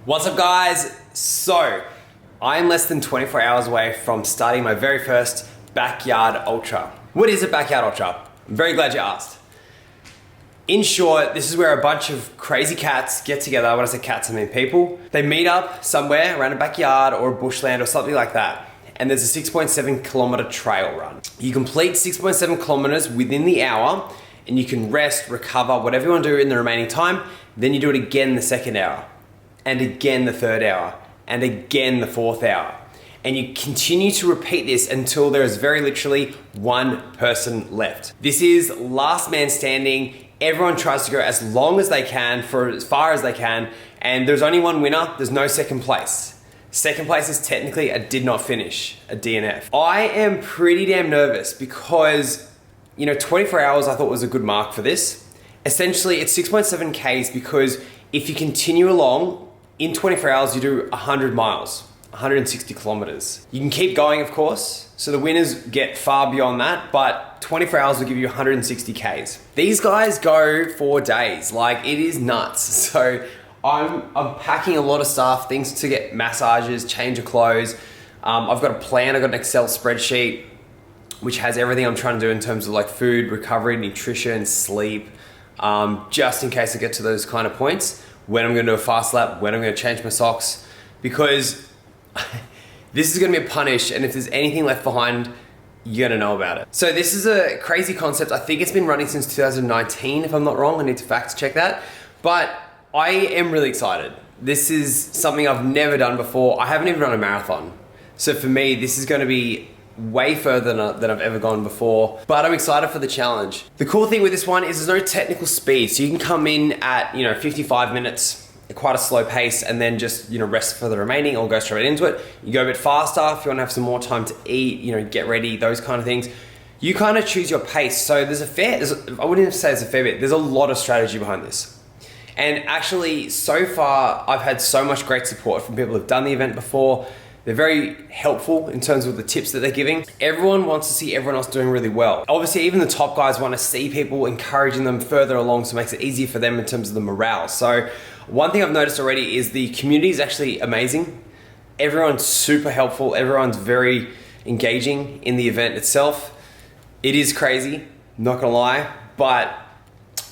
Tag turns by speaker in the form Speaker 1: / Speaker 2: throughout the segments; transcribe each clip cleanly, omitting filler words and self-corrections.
Speaker 1: What's up guys? So, I'm less than 24 hours away from starting my very first backyard ultra. What is a backyard ultra? I'm very glad you asked. In short, this is where a bunch of crazy cats get together. When I say cats, I mean people. They meet up somewhere around a backyard or a bushland or something like that. And there's a 6.7 kilometer trail run. You complete 6.7 kilometers within the hour and you can rest, recover, whatever you want to do in the remaining time. Then you do it again the second hour, and again the third hour, and again the fourth hour. And you continue to repeat this until there is very literally one person left. This is last man standing. Everyone tries to go as long as they can, for as far as they can, and there's only one winner, there's no second place. Second place is technically a did not finish, a DNF. I am pretty damn nervous because, 24 hours I thought was a good mark for this. Essentially, it's 6.7 Ks because if you continue along, in 24 hours you do 100 miles, 160 kilometers. You can keep going, of course, so the winners get far beyond that, but 24 hours will give you 160 Ks. These guys go for days, like it is nuts. So I'm packing a lot of stuff, things to get massages, change of clothes. I've got a plan, I've got an Excel spreadsheet, which has everything I'm trying to do in terms of like food, recovery, nutrition, sleep, just in case I get to those kind of points, when I'm gonna do a fast lap, when I'm gonna change my socks, because this is gonna be a punish, and if there's anything left behind, you're gonna know about it. So this is a crazy concept. I think it's been running since 2019, if I'm not wrong. I need to fact check that. But I am really excited. This is something I've never done before. I haven't even run a marathon. So for me, this is gonna be way further than I've ever gone before, but I'm excited for the challenge. The cool thing with this one is there's no technical speed, so you can come in at 55 minutes, quite a slow pace, and then just rest for the remaining or go straight into it. You go a bit faster if you want to have some more time to eat, get ready, those kind of things. You kind of choose your pace. So I wouldn't even say there's a fair bit, there's a lot of strategy behind this. And actually, so far, I've had so much great support from people who've done the event before. They're very helpful in terms of the tips that they're giving. Everyone wants to see everyone else doing really well. Obviously, even the top guys want to see people encouraging them further along, so it makes it easier for them in terms of the morale. So one thing I've noticed already is the community is actually amazing. Everyone's super helpful. Everyone's very engaging in the event itself. It is crazy, not gonna lie, but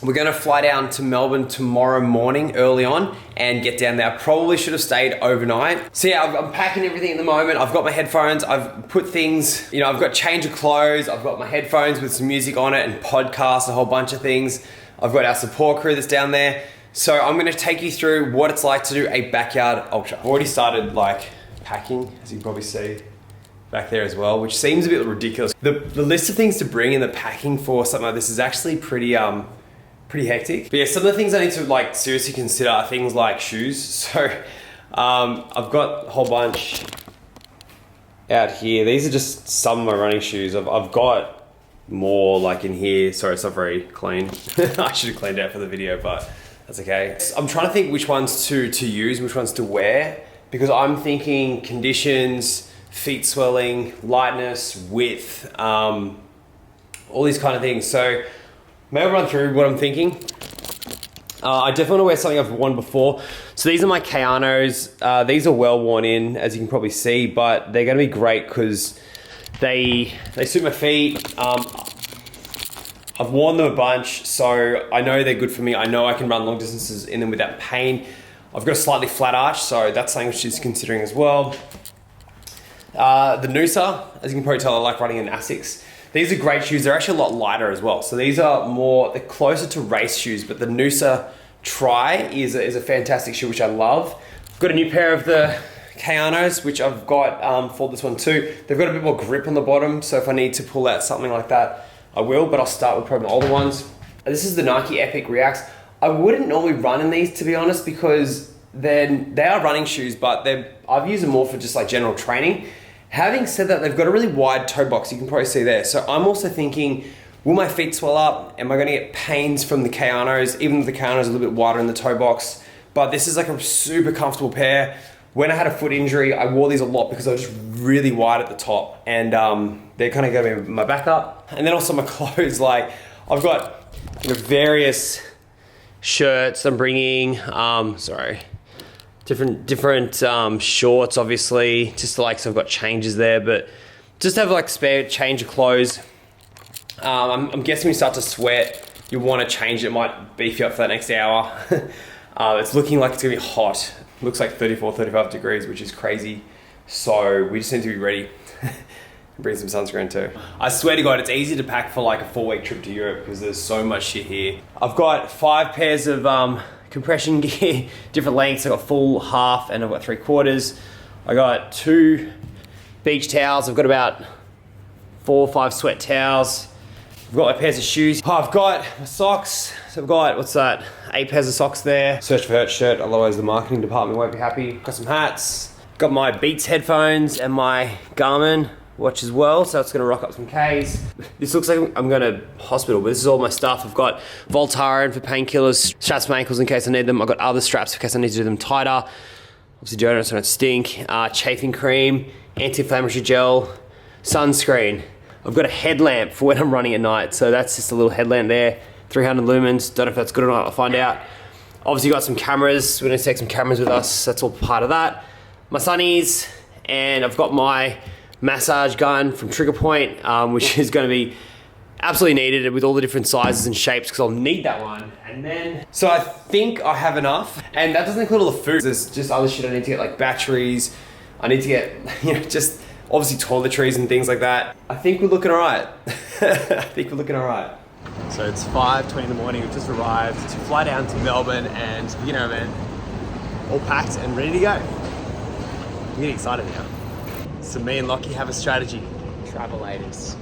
Speaker 1: we're gonna fly down to Melbourne tomorrow morning early on and get down there. I probably should have stayed overnight. So yeah, I'm packing everything at the moment. I've got my headphones, I've put things, I've got change of clothes, I've got my headphones with some music on it and podcasts, a whole bunch of things. I've got our support crew that's down there. So I'm gonna take you through what it's like to do a backyard ultra. I've already started packing, as you can probably see back there as well, which seems a bit ridiculous. The list of things to bring in the packing for something like this is actually pretty hectic. But yeah, some of the things I need to seriously consider are things like shoes. So I've got a whole bunch out here. These are just some of my running shoes. I've got more in here. Sorry, it's not very clean. I should have cleaned it out for the video, but that's okay. I'm trying to think which ones to use, which ones to wear, because I'm thinking conditions, feet swelling, lightness, width, all these kind of things. So maybe I'll run through what I'm thinking. I definitely want to wear something I've worn before. So these are my Kayanos. These are well worn in, as you can probably see, but they're going to be great because they suit my feet. I've worn them a bunch, so I know they're good for me. I know I can run long distances in them without pain. I've got a slightly flat arch, so that's something she's considering as well. The Noosa, as you can probably tell, I like running in Asics. These are great shoes. They're actually a lot lighter as well. So these are they're closer to race shoes, but the Noosa Tri is a fantastic shoe, which I love. I've got a new pair of the Kayanos, which I've got for this one too. They've got a bit more grip on the bottom, so if I need to pull out something like that, I will, but I'll start with probably my older ones. This is the Nike Epic Reacts. I wouldn't normally run in these, to be honest, because they are running shoes, but I've used them more for just general training. Having said that, they've got a really wide toe box, you can probably see there. So I'm also thinking, will my feet swell up? Am I gonna get pains from the Kayanos? Even though the Kayanos are a little bit wider in the toe box. But this is a super comfortable pair. When I had a foot injury, I wore these a lot because I was just really wide at the top. And they're kind of giving me my back up. And then also my clothes, I've got various shirts I'm bringing. Sorry. different shorts, obviously, just like, so I've got changes there, but just have like spare change of clothes. I'm guessing when you start to sweat, you want to change it. It might beef you up for that next hour. It's looking like it's gonna be hot. Looks like 34, 35 degrees, which is crazy. So we just need to be ready. Bring some sunscreen too. I swear to God, it's easy to pack for like a 4-week trip to Europe because there's so much shit here. I've got 5 pairs of compression gear, different lengths. I've got full, half, and I've got 3/4. I got 2 beach towels. I've got about 4 or 5 sweat towels. I've got my pairs of shoes. Oh, I've got my socks. So I've got, what's that? 8 pairs of socks there. Search for Hurt shirt, otherwise the marketing department won't be happy. Got some hats. Got my Beats headphones and my Garmin watch as well, so it's gonna rock up some Ks. This looks like I'm going to hospital, but this is all my stuff. I've got Voltaren for painkillers, straps for my ankles in case I need them. I've got other straps in case I need to do them tighter. Obviously deodorant so I don't stink. Chafing cream, anti-inflammatory gel, sunscreen. I've got a headlamp for when I'm running at night, so that's just a little headlamp there. 300 lumens, don't know if that's good or not, I'll find out. Obviously got some cameras, we're gonna take some cameras with us, that's all part of that. My sunnies, and I've got my massage gun from Trigger Point, which is going to be absolutely needed with all the different sizes and shapes because I'll need that one. And then, so I think I have enough, and that doesn't include all the food. There's just other shit I need to get, like batteries. I need to get, you know, just obviously toiletries and things like that. I think we're looking all right. I think we're looking all right. So it's 5:20 in the morning. We've just arrived to fly down to Melbourne and begin our event. All packed and ready to go. I'm getting excited now. So me and Lockie have a strategy. Travelators.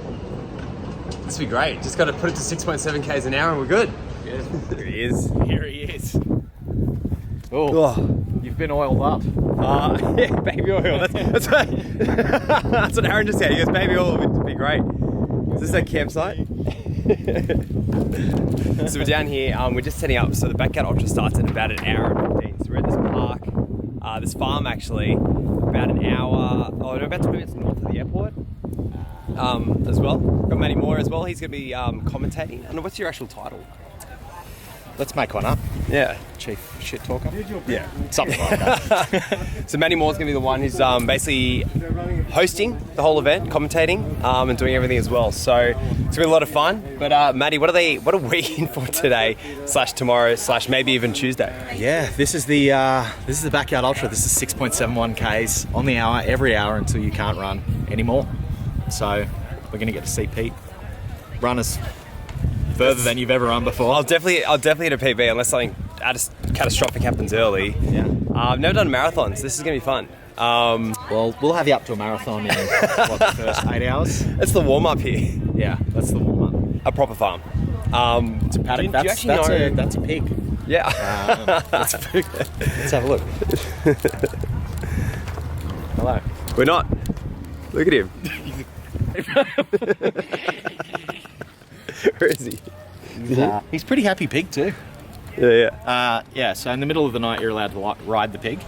Speaker 1: This will be great. Just got to put it to 6.7 k's an hour and we're good.
Speaker 2: Good.
Speaker 1: Here he is.
Speaker 2: Here he is. Oh, you've been oiled up.
Speaker 1: Yeah, baby oil. That's what, that's what Aaron just said. He goes, baby oil would be great. Is this a campsite? So we're down here. We're just setting up. So the Backyard Ultra starts in about 1 hour and 15. So we're at this park, this farm actually, about an hour, about 20 minutes north of the airport as well. Got Matty Moore as well. He's going to be commentating. And what's your actual title?
Speaker 2: Let's make one up.
Speaker 1: Yeah.
Speaker 2: Chief shit talker?
Speaker 1: Yeah.
Speaker 2: Something like that.
Speaker 1: So Matty Moore's going to be the one who's basically hosting the whole event, commentating, and doing everything as well. So it's going to be a lot of fun. But Matty, what are we in for today, / tomorrow, / maybe even Tuesday?
Speaker 2: Yeah, this is the Backyard Ultra. This is 6.71 Ks on the hour, every hour until you can't run anymore. So we're going to get to see Pete run us further than you've ever run before.
Speaker 1: I'll definitely hit a PB unless something catastrophic happens early.
Speaker 2: Yeah.
Speaker 1: I've never done marathons. This is going to be fun.
Speaker 2: Well, we'll have you up to a marathon in the first 8 hours.
Speaker 1: That's the warm-up here.
Speaker 2: Yeah, that's the warm-up.
Speaker 1: A proper farm.
Speaker 2: It's a paddock.
Speaker 1: Do you actually know?
Speaker 2: That's a pig.
Speaker 1: Yeah.
Speaker 2: That's a pig. Let's have a look. Hello.
Speaker 1: We're not. Look at him. Where is he?
Speaker 2: He's pretty happy pig too.
Speaker 1: Yeah.
Speaker 2: Yeah, so in the middle of the night you're allowed to ride the pig.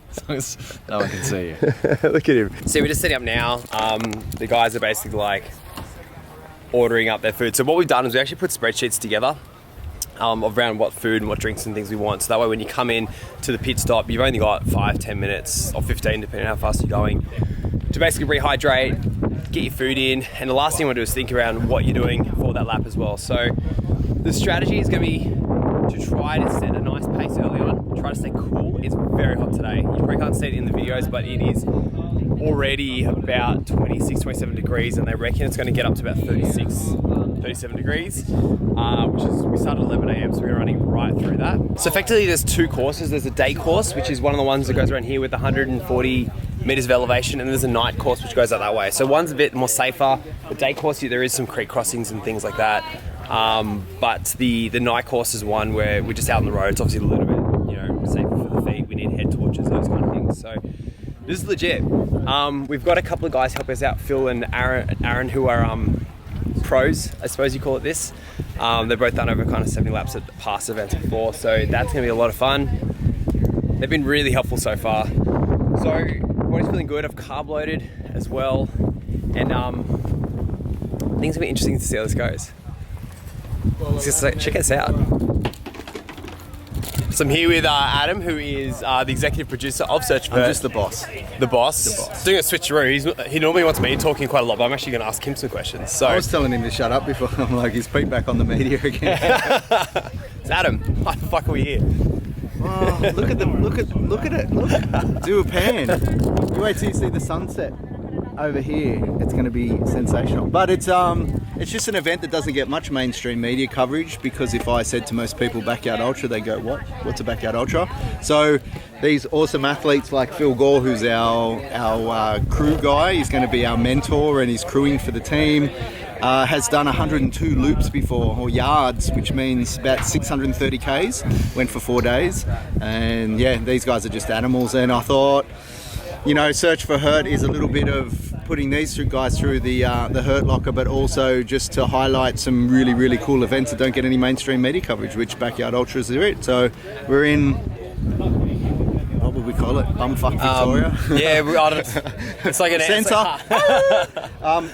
Speaker 2: As long as no one can see you.
Speaker 1: Look at him. So we're just setting up now. The guys are basically like ordering up their food. So what we've done is we actually put spreadsheets together around what food and what drinks and things we want. So that way when you come in to the pit stop, you've only got 5-10 minutes or 15 depending on how fast you're going to basically rehydrate, get your food in, and the last thing you want to do is think around what you're doing for that lap as well. So the strategy is going to be to try to set a nice pace early on, try to stay cool. It's very hot today. You probably can't see it in the videos, but it is already about 26, 27 degrees, and they reckon it's going to get up to about 36, 37 degrees, which is, we started at 11 a.m, so we're running right through that. So effectively there's 2 courses. There's a day course, which is one of the ones that goes around here with 140 meters of elevation, and there's a night course which goes out that way. So one's a bit more safer. The day course, there is some creek crossings and things like that. But the night course is one where we're just out on the road. It's obviously a little bit, safer for the feet. We need head torches, those kind of things. So this is legit. We've got a couple of guys help us out, Phil and Aaron, who are pros, I suppose you call it this. They've both done over kind of 70 laps at past events before, so that's going to be a lot of fun. They've been really helpful so far. So body's feeling good. I've carb loaded as well, and things will be interesting to see how this goes. Let's just check us out. So I'm here with Adam, who is the executive producer of Search for
Speaker 2: I'm
Speaker 1: Hurt.
Speaker 2: just the boss.
Speaker 1: The boss. Doing a switcheroo. He normally wants me talking quite a lot, but I'm actually going to ask him some questions. So
Speaker 2: I was telling him to shut up before. I'm like, he's Pete back on the media again.
Speaker 1: It's Adam. Why the fuck are we here?
Speaker 2: Oh, look at them! Look at it! Look, do a pan. You wait till you see the sunset over here. It's going to be sensational. But it's just an event that doesn't get much mainstream media coverage, because if I said to most people backyard ultra, they go, "What? What's a backyard ultra?" So these awesome athletes like Phil Gore, who's our crew guy, he's going to be our mentor and he's crewing for the team. Has done 102 loops before, or yards, which means about 630 Ks, went for 4 days. And yeah, these guys are just animals. And I thought, you know, Search for Hurt is a little bit of putting these two guys through the Hurt Locker, but also just to highlight some really, really cool events that don't get any mainstream media coverage, which Backyard Ultras are it. So we're in, what would we call it? Bumfuck Victoria?
Speaker 1: It's like an
Speaker 2: centre.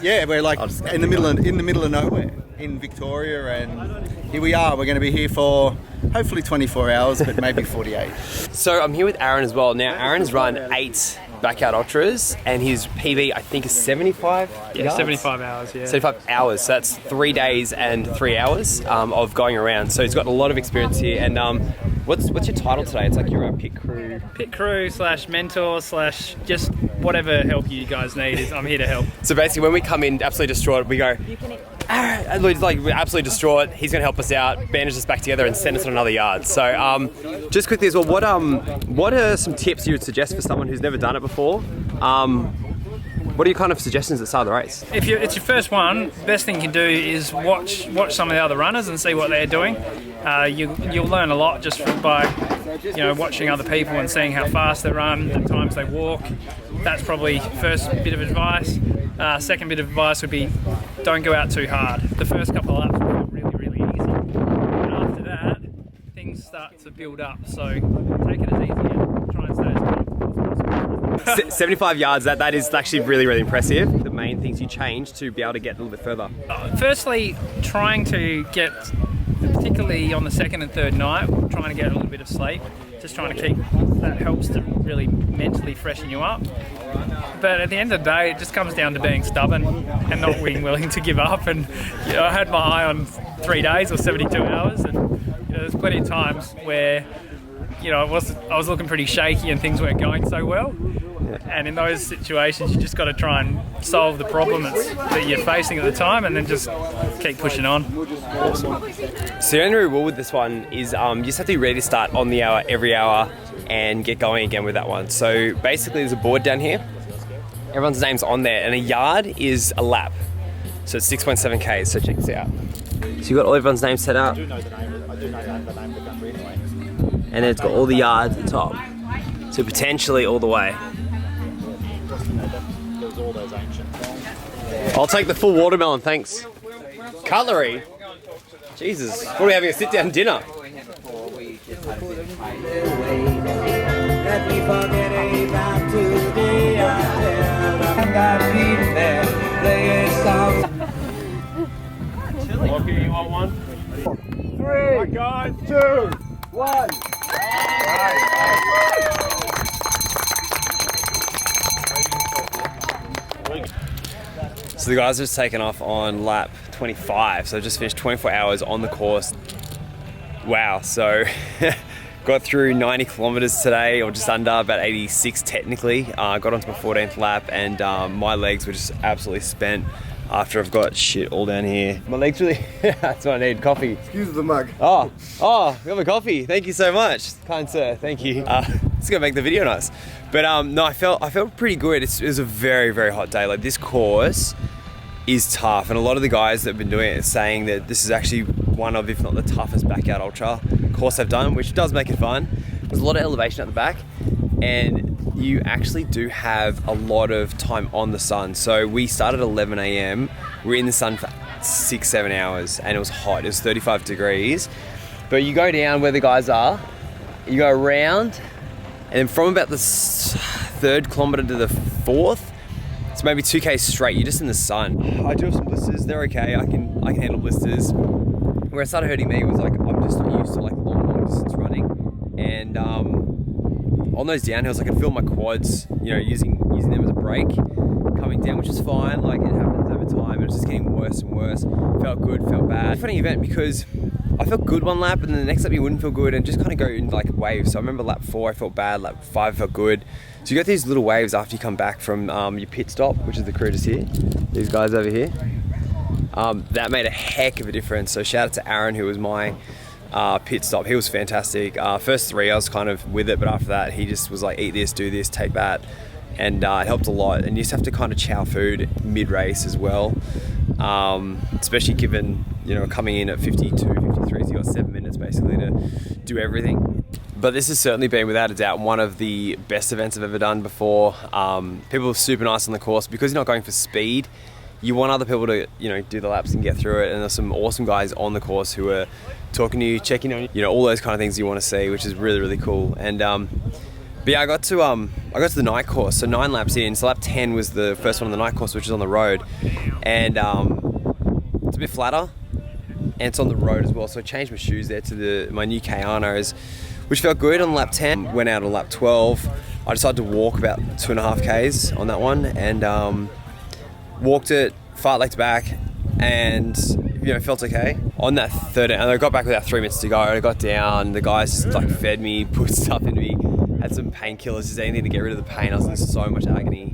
Speaker 2: Yeah, we're like in the middle of nowhere in Victoria, and here we are. We're going to be here for hopefully 24 hours, but maybe 48.
Speaker 1: So I'm here with Aaron as well. Now Aaron has run 8 backyard ultras, and his PB I think is 75.
Speaker 3: Yeah,
Speaker 1: yards?
Speaker 3: 75 hours. Yeah.
Speaker 1: 75 hours. So that's 3 days and 3 hours of going around. So he's got a lot of experience here. And what's your title today? It's like you're a pit crew.
Speaker 3: Pit crew / mentor / just whatever help you guys need. I'm here to help.
Speaker 1: So basically, when we come in absolutely distraught, we go, Aaron, and we're like, we're absolutely distraught. He's going to help us out, bandage us back together, and send us on another yard. So, just quickly as well, what are some tips you would suggest for someone who's never done it before? What are your kind of suggestions at the start of the race?
Speaker 3: If it's your first one, best thing you can do is watch some of the other runners and see what they're doing. You'll learn a lot just by watching other people and seeing how fast they run, the times they walk. That's probably first bit of advice. Second bit of advice would be don't go out too hard. The first couple of laps will be really, really easy. And after that, things start to build up. So take it as easy and try and stay as comfortable as possible.
Speaker 1: 75 yards, that is actually really, really impressive. The main things you change to be able to get a little bit further.
Speaker 3: Firstly, trying to get, particularly on the second and third night, trying to get a little bit of sleep. Just trying to keep, that helps to really mentally freshen you up. But at the end of the day, it just comes down to being stubborn and not being willing to give up. And I had my eye on 3 days or 72 hours, and there's plenty of times where I was looking pretty shaky and things weren't going so well. And in those situations, you just got to try and solve the problem that you're facing at the time, and then just keep pushing on.
Speaker 1: Awesome. So the only rule with this one is you just have to be ready to start on the hour, every hour, and get going again with that one. So basically, there's a board down here. Everyone's name's on there, and a yard is a lap. So it's 6.7 Ks, so check this out. So you've got all everyone's names set up.
Speaker 2: I do know the name of the country anyway.
Speaker 1: And then it's got all the yards at the top. So potentially all the way.
Speaker 2: There was all those ancient.
Speaker 1: I'll take the full watermelon, thanks. Cutlery? Jesus, what are we having, a sit-down dinner? Okay, you want one? 3, guys, 2, 1. So the guys have just taken off on lap 25, so just finished 24 hours on the course. Wow, so got through 90 kilometres today, or just under, about 86 technically. Got onto my 14th lap, and my legs were just absolutely spent after I've got shit all down here. My legs really, that's what I need, coffee.
Speaker 4: Excuse the mug.
Speaker 1: Oh, we have a coffee. Thank you so much, kind sir, thank you. It's gonna make the video nice. But no, I felt pretty good. It was a very, very hot day. Like, this course is tough, and a lot of the guys that have been doing it are saying that this is actually one of, if not the toughest backyard ultra course I've done, which does make it fun. There's a lot of elevation at the back, and you actually do have a lot of time on the sun. So we started at 11 a.m. We're in the sun for 6-7 hours, and it was hot. It was 35 degrees. But you go down where the guys are, you go around, and then from about the 3rd kilometre to the 4th, it's maybe 2K straight, you're just in the sun. I do have some blisters, they're okay, I can handle blisters. Where it started hurting me was like, I'm just not used to like long distance running. and on those downhills I could feel my quads, you know, using them as a brake coming down, which is fine. Like, it happens over time, and it's just getting worse and worse. Felt good, felt bad. Funny event, because I felt good one lap, and then the next lap you wouldn't feel good, and just kind of go in like waves. So I remember lap 4 I felt bad, lap 5 I felt good. So you got these little waves after you come back from your pit stop, which is the crew just here, these guys over here. That made a heck of a difference. So shout out to Aaron, who was my pit stop. He was fantastic. First 3 I was kind of with it, but after that he just was like, eat this, do this, take that, and it helped a lot. And you just have to kind of chow food mid-race as well, especially given, you know, coming in at 52, 53, so you got 7 minutes basically to do everything. But this has certainly been, without a doubt, one of the best events I've ever done before. People are super nice on the course, because you're not going for speed. You want other people to, you know, do the laps and get through it. And there's some awesome guys on the course who are talking to you, checking on you, you know, all those kind of things you want to see, which is really, really cool. And but yeah, I got to the night course, so 9 laps in. So lap 10 was the first one on the night course, which is on the road, and it's a bit flatter, and it's on the road as well. So I changed my shoes there to my new Kayanos, which felt good on lap 10. Went out on lap 12. I decided to walk about 2.5 Ks on that one, and walked it, fartleked back, and you know, felt okay. On that 13, and I got back with about 3 minutes to go. I got down, the guys just like fed me, put stuff into me, had some painkillers, just anything to get rid of the pain. I was in so much agony.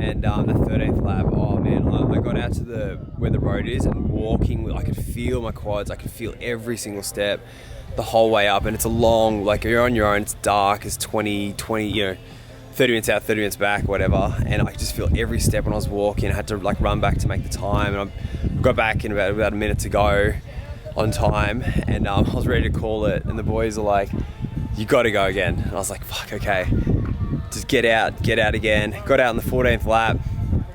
Speaker 1: And the 13th lap, oh man, I got out to where the road is, and walking, I could feel my quads, I could feel every single step the whole way up. And it's a long, like, you're on your own, it's dark, it's 20, you know, 30 minutes out, 30 minutes back, whatever. And I could just feel every step when I was walking. I had to like run back to make the time, and I got back in about a minute to go on time, and I was ready to call it. And the boys are like, you got to go again. And I was like, fuck, okay, just get out again. Got out on the 14th lap,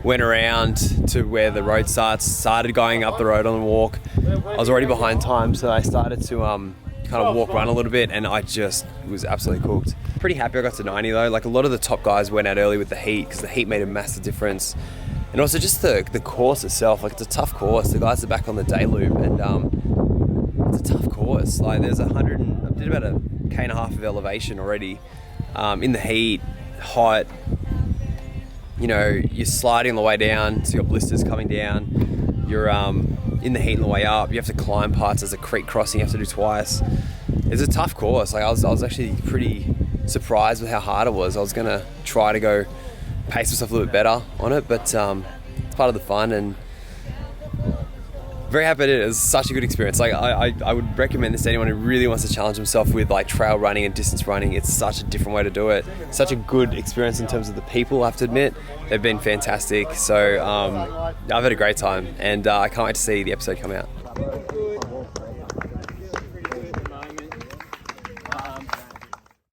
Speaker 1: went around to where the road started going up the road on the walk. I was already behind time, so I started to kind of walk, run a little bit, and I just was absolutely cooked. Pretty happy I got to 90 though. Like, a lot of the top guys went out early with the heat, because the heat made a massive difference. And also just the course itself, like, it's a tough course. The guys are back on the day loop, and it's a tough course. Like, there's I did about 1.5 K of elevation already, in the heat, hot. You know, you're sliding on the way down, so you got blisters coming down. You're in the heat on the way up. You have to climb parts. There's a creek crossing you have to do twice. It's a tough course. Like, I was actually pretty surprised with how hard it was. I was gonna try to go pace myself a little bit better on it, but it's part of the fun, and very happy I did it. It was such a good experience. Like, I would recommend this to anyone who really wants to challenge himself with like trail running and distance running. It's such a different way to do it. Such a good experience in terms of the people, I have to admit. They've been fantastic. So I've had a great time, and I can't wait to see the episode come out.